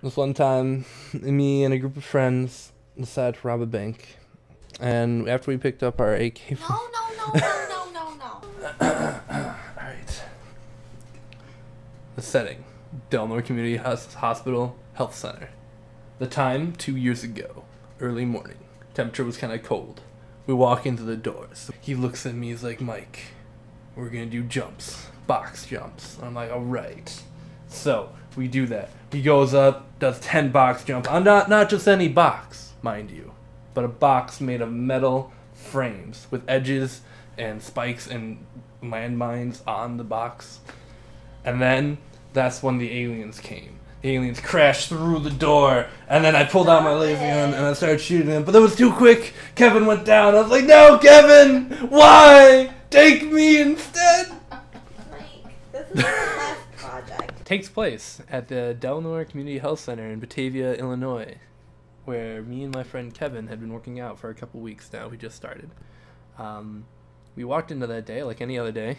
This one time, me and a group of friends decided to rob a bank. And after we picked up our AK... No. Alright. The setting. Delmore Community Hospital Health Center. The time, 2 years ago. Early morning. Temperature was kind of cold. We walk into the doors. He looks at me, he's like, Mike, we're gonna do jumps. Box jumps. I'm like, alright. So, we do that. He goes up, does 10 box jumps. Not just any box, mind you, but a box made of metal frames with edges and spikes and landmines on the box. And then, that's when the aliens came. The aliens crashed through the door, and then I pulled out my laser gun and I started shooting them, but it was too quick. Kevin went down. I was like, no, Kevin! Why? Take me instead! Mike, this is the last project. Takes place at the Delmore Community Health Center in Batavia, Illinois, where me and my friend Kevin had been working out for a couple weeks now. We just started. We walked into that day like any other day.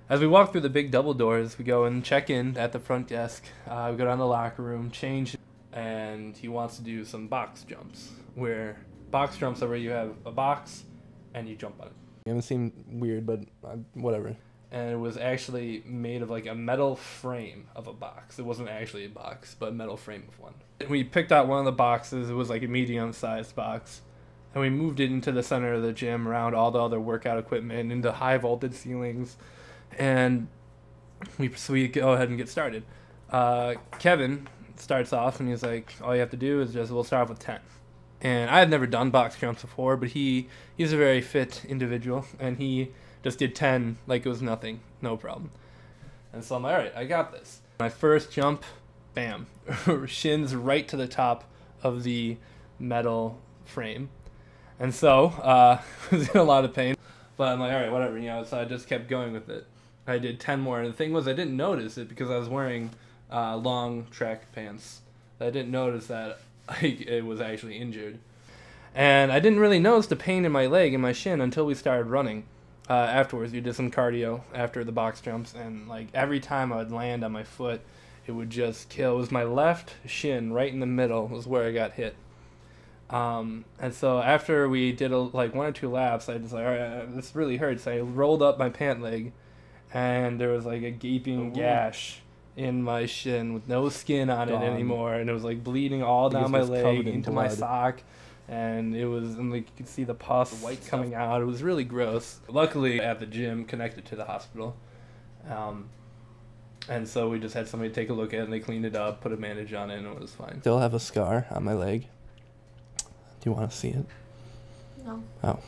As we walk through the big double doors, we go and check in at the front desk. We go down the locker room, change, and he wants to do some box jumps, where box jumps are where you have a box and you jump on it. It may seem weird, but whatever. And it was actually made of like a metal frame of a box. It wasn't actually a box, but a metal frame of one. We picked out one of the boxes. It was like a medium-sized box. And we moved it into the center of the gym around all the other workout equipment, into high-voltage ceilings. And we go ahead and get started. Kevin starts off and he's like, all you have to do is we'll start off with 10. And I had never done box jumps before, but he's a very fit individual, and he just did 10 like it was nothing, no problem. And so I'm like, all right, I got this. My first jump, bam, shins right to the top of the metal frame. And so, I was in a lot of pain, but I'm like, all right, whatever, so I just kept going with it. I did 10 more, and the thing was I didn't notice it because I was wearing long track pants. I didn't notice that it was actually injured. And I didn't really notice the pain in my leg and my shin until we started running. Afterwards, we did some cardio after the box jumps, and like every time I would land on my foot, it would just kill. It was my left shin right in the middle was where I got hit. And so after we did like 1 or 2 laps, I just like, all right, this really hurts. I rolled up my pant leg, and there was like a gaping gash in my shin with no skin on it anymore, and it was like bleeding all down my leg into my sock, and like you could see the pus coming out. It was really gross. Luckily at the gym connected to the hospital, and so we just had somebody take a look at it, and they cleaned it up, put a bandage on it, and it was fine. Still have a scar on my leg. Do you want to see it? No. Oh,